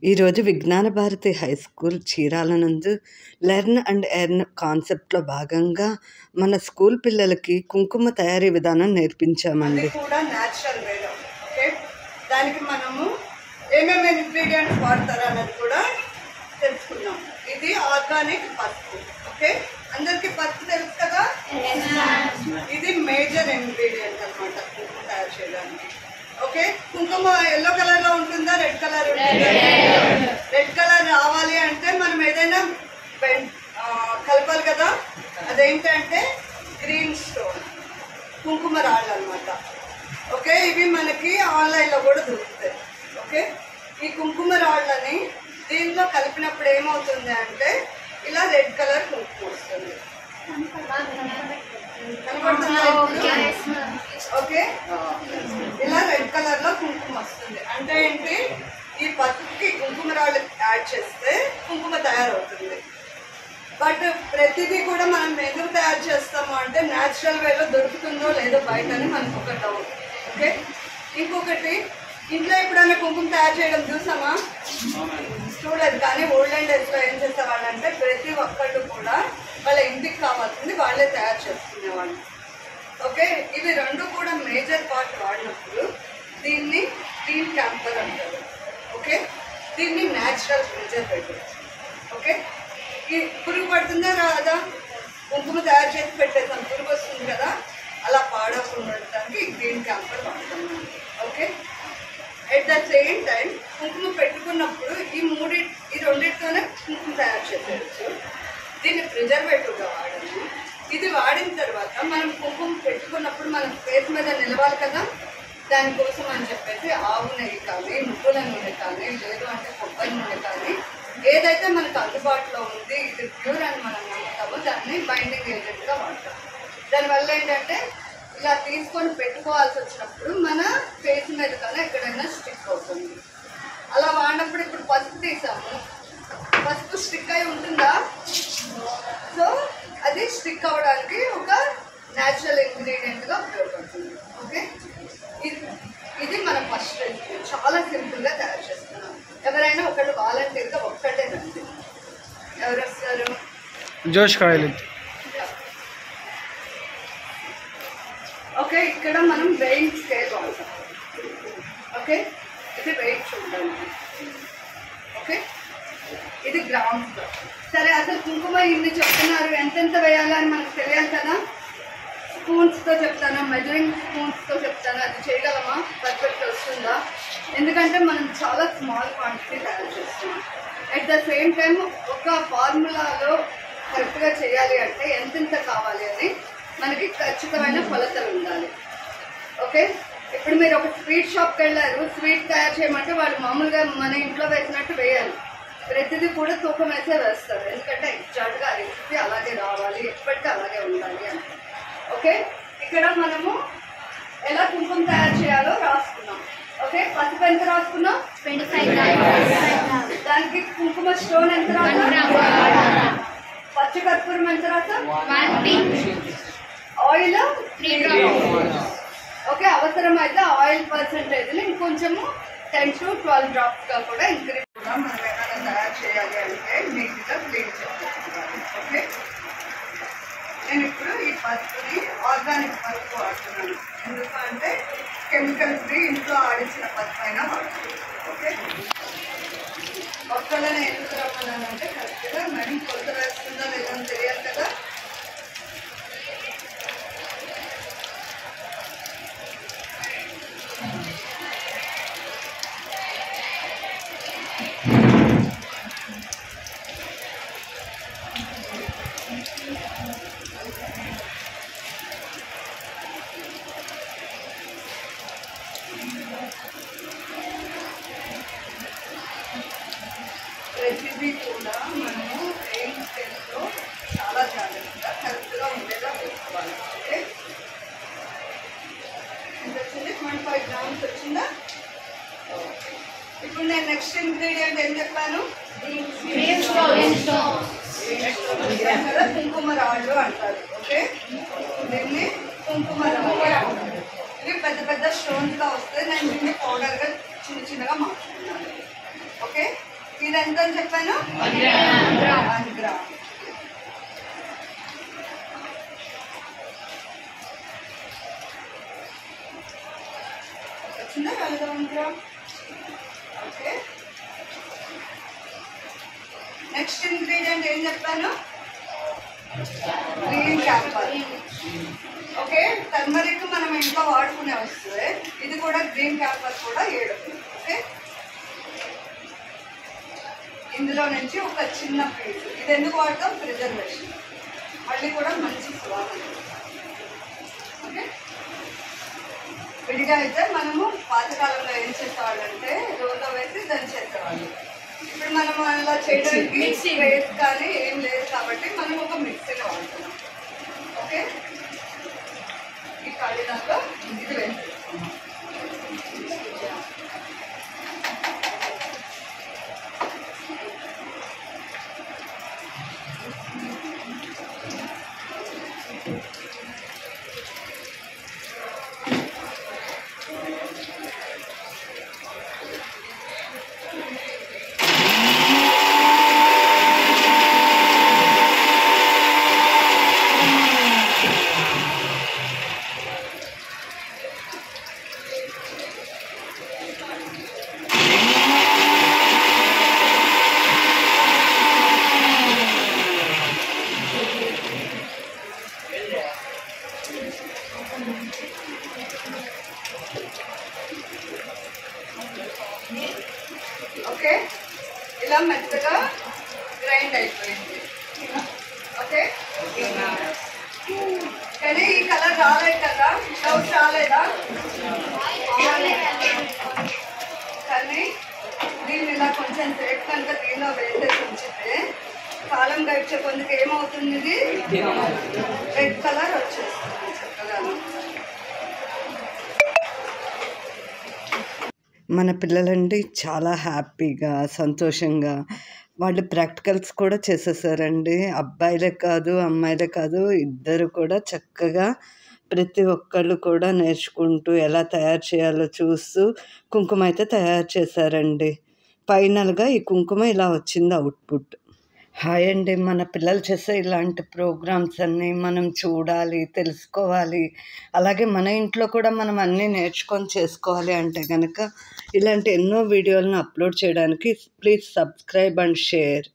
ఈరోజు విజ్ఞాన Bharati high school Chirala నందు లెర్న్ అండ్ ఎర్న్ కాన్సెప్ట్లో భాగంగా మన స్కూల్ పిల్లలకి కుంకుమ తయారీ విధానం నేర్పించామండి. కూడా న్యాచురల్ వేలో ఓకే, దానికి మనము ఏమేమి ఇంగ్రీడియంట్స్ వాడతారు అన్నది కూడా తెలుసుకున్నాం. ఇది ఆర్గానిక్ పసుపు. ఓకే, అందరికి పసుపు తెలుసు కదా, ఇది మేజర్ ఇంగ్రీడియంట్ అన్నమాట కుంకుమ తయారు చేయడానికి. ఓకే, కుంకుమ ఎల్లో కలర్ లో ఉంటుందా, రెడ్ కలర్ ఉంటుందా? రెడ్ కలర్ రావాలి అంటే మనం ఏదైనా కలపాలి కదా, అదేంటంటే గ్రీన్ స్టోన్ కుంకుమ రాళ్ళు అనమాట. ఓకే, ఇవి మనకి ఆన్లైన్లో కూడా దొరుకుతాయి. ఓకే, ఈ కుంకుమ రాళ్ళని దీంట్లో కలిపినప్పుడు ఏమవుతుంది అంటే ఇలా రెడ్ కలర్ కుంకుమ వస్తుంది. కనపడుతుందా ఇప్పుడు? ఓకే, ఇలా రెడ్ కలర్ లో కుంకుమ వస్తుంది. అంటే ఏంటి, ఈ పసుపుకి కుంకుమ రాళ్ళు యాడ్ చేస్తే కుంకుమ తయారవుతుంది. బట్ ప్రతిదీ కూడా మనం ఎందుకు తయారు చేస్తాము అంటే న్యాచురల్ వేలో దొరుకుతుందో లేదో బయట అని మనకు ఒక డౌట్. ఓకే, ఇంకొకటి, ఇంట్లో ఎప్పుడైనా కుంకుమ తయారు చేయడం చూసామా? చూడలేదు. కానీ ఓల్డెన్ డేస్లో ఏం చేసేవాళ్ళంటే ప్రతి ఒక్కళ్ళు కూడా వాళ్ళ ఇంటికి కావాల్సింది వాళ్ళే తయారు చేసుకునేవాళ్ళు. ఓకే, ఇవి రెండు కూడా మేజర్ పార్ట్ వాడినప్పుడు దీన్ని గ్రీన్ క్యాంపర్ అంటారు. ఓకే, దీన్ని న్యాచురల్ ప్రిజర్వేటివ్. ఓకే, ఈ పురుగు పడుతుందా రాదా? కుంకుమ తయారు చేసి పెట్టేసాం, పురుగు వస్తుంది కదా, అలా పాడకుండా ఉండటానికి గ్రీన్ క్యాంపర్ వాడతాం. Okay, at the same time కుంకుమ పెట్టుకున్నప్పుడు ఈ రెండింటితోనే కుంకుమ తయారు చేసేయచ్చు. దీన్ని ప్రిజర్వేటివ్గా వాడము. ఇది వాడిన తర్వాత మనం కుంకుమ పెట్టుకున్నప్పుడు మనం ఫేస్ మీద నిలవాలి కదా, దానికోసం అని చెప్పేసి ఆవు నెయ్యి కానీ, నువ్వుల నూనె కానీ, లేదు అంటే కొబ్బరి నూనె కానీ, ఏదైతే మనకు అందుబాటులో ఉంది, ఇది ప్యూర్ అని మనం నమ్ముతామో దాన్ని బైండింగ్ ఏజెంట్గా వాడతాం. దానివల్ల ఏంటంటే ఇలా తీసుకొని పెట్టుకోవాల్సి వచ్చినప్పుడు మన ఫేస్ మీద కన్నా ఎక్కడైనా స్టిక్ అవుతుంది. అలా వాడినప్పుడు ఇప్పుడు పసుపు తీసాము, పసుపు స్టిక్ అయి ఉంటుందా? సో అది స్టిక్ అవ్వడానికి ఒక న్యాచురల్ ఇంగ్రీడియంట్గా ఉపయోగపడుతుంది. ఓకే, ఇది మనం ఫస్ట్ చాలా సింపుల్గా తయారు చేస్తున్నాం. ఎవరైనా ఒకళ్ళు వాలంటీర్గా ఒక్కటే రండి. ఎవరు వస్తారు? జోష్ కాయలు. ఓకే, ఇక్కడ మనం వెయిట్ స్కేల్ వాడతాం. ఓకే, ఇది వెయిట్ చూడండి. ఓకే, ఇది గ్రామ్స్. సరే, అసలు కుంకుమ ఇన్ని చెప్తున్నారు, ఎంతెంత వేయాలని మనకు తెలియాలి కదా. స్పూన్స్తో చెప్తాను, మెజరింగ్ స్పూన్స్తో చెప్తాను. అది చేయగలమా? పర్ఫెక్ట్ వస్తుందా? ఎందుకంటే మనం చాలా స్మాల్ క్వాంటిటీ తయారు చేస్తున్నాం. అట్ ద సేమ్ టైం ఒక ఫార్ములాలో కరెక్ట్గా చేయాలి అంటే ఎంతెంత కావాలి అని మనకి ఖచ్చితమైన కొలతలు ఉండాలి. ఓకే, ఇప్పుడు మీరు ఒక స్వీట్ షాప్కి వెళ్ళారు, స్వీట్ తయారు చేయమంటే వాళ్ళు మామూలుగా మన ఇంట్లో వేసినట్టు వేయాలి. ప్రతిదీ కూడా తూకం వేసే వేస్తారు. ఎందుకంటే ఎగ్జాక్ట్గా రెసిపీ అలాగే రావాలి, ఎప్పటికీ అలాగే ఉండాలి అని. ఓకే, ఇక్కడ మనము ఎలా కుంకుమ తయారు చేయాలో రాసుకున్నాం. ఓకే, పసుపు ఎంత రాసుకున్నాం? 25. దానికి కుంకుమ స్టోన్ ఎంత రాసాం? పచ్చకర్పూరం ఎంత రాసాం? 1 ఆయిల్ 3 drops. ఓకే, అవసరమైతే ఆయిల్ పర్సెంటేజ్ని ఇంకొంచెము 10 to 12 drops కూడా ఇంక్రీజ్ కూడా మనం ఏమైనా తయారు చేయాలి అంటే నీట్గా క్లీన్ చేసుకోవాలి. ఓకే, నేను ఇప్పుడు ఈ పసుపుని ఆర్గానిక్ పసుపు వాడుతున్నాను. ఎందుకంటే కెమికల్ ఫ్రీ, ఇంట్లో ఆడించిన పసుపు అయినా వాడుతుంది. ఓకే, ఒక్కళ్ళని ఎందుకు రమ్మన్నానంటే కరెక్ట్గా మనం కొలత వేస్తుందా లేదని తెలియాలి కదా. ప్రతిదీ కూడా మనము వెయిట్ స్కేల్లో చాలా జాగ్రత్తగా కరెక్ట్గా ఉండేలా వేసుకోవాలి. ఓకే, ఎంత వచ్చింది? 25 grams వచ్చిందా? ఇప్పుడు నేను నెక్స్ట్ ఇంగ్రీడియంట్ ఏం చెప్పాను? కుంకుమ రాళ్ళు అంటారు. ఓకే, దీన్ని కుంకుమ రాళ్ళు అంటారు. ఇవి పెద్ద పెద్ద స్టోన్స్గా వస్తాయి. నేను దీన్ని పౌడర్గా చిన్న చిన్నగా మార్చుకున్నాను. ఓకే, ఇది ఎంత అని చెప్పాను? 1 గ్రామ్. వచ్చిందా? 1 గ్రామ్. ఓకే. నెక్స్ట్ ఇంగ్రీడియంట్ ఏం చెప్పాను? గ్రీన్ క్యాపర్. ఓకే, టర్మరిక్ మనం ఇంట్లో వాడుకునే వస్తుంది. ఇది కూడా గ్రీన్ క్యాపర్ కూడా 7. ఓకే, ఇందులో నుంచి ఒక చిన్న పీస్. ఇది ఎందుకు వాడతాం? ప్రిజర్వేషన్. మళ్ళీ కూడా మంచి స్వాదం. ఓకే, విడిగా అయితే మనము పాతకాలంలో ఏం చేసేవాళ్ళంటే రోల్లో వేసి దంచేసేవాళ్ళు. ఇప్పుడు మనం అలా చేయడానికి స్పేస్ కానీ ఏం లేదు కాబట్టి మనం ఒక మిక్సీని వాడుతున్నాం. ఓకే, ఈ ఖాళీ దాంట్లో ఇది వేసేస్తున్నాం. ఓకే, ఇలా మెత్తగా గ్రైండ్ అయిపోయింది. ఓకే, కానీ ఈ కలర్ రాలేదు కదా? డౌట్ రాలేదా? కానీ దీన్ని ఇలా కొంచెం సేపు కనుక దీనిలో వేసేసి ఉంచితే కాలం గడిచే కొందుకు ఏమవుతుంది? ఇది రెడ్ కలర్ వచ్చేస్తుంది చక్కగా. మన పిల్లలండి చాలా హ్యాపీగా సంతోషంగా వాళ్ళు ప్రాక్టికల్స్ కూడా చేసేసారండి. అబ్బాయిలే కాదు అమ్మాయిలే కాదు, ఇద్దరు కూడా చక్కగా ప్రతి ఒక్కళ్ళు కూడా నేర్చుకుంటూ ఎలా తయారు చేయాలో చూస్తూ కుంకుమ అయితే తయారు చేశారండి. ఫైనల్గా ఈ కుంకుమ ఇలా వచ్చింది అవుట్పుట్. హాయ్ అండి, మన పిల్లలు చేసే ఇలాంటి ప్రోగ్రామ్స్ అన్నీ మనం చూడాలి, తెలుసుకోవాలి. అలాగే మన ఇంట్లో కూడా మనం అన్నీ నేర్చుకొని చేసుకోవాలి అంటే కనుక ఇలాంటి ఎన్నో వీడియోలను అప్లోడ్ చేయడానికి ప్లీజ్ సబ్స్క్రైబ్ అండ్ షేర్.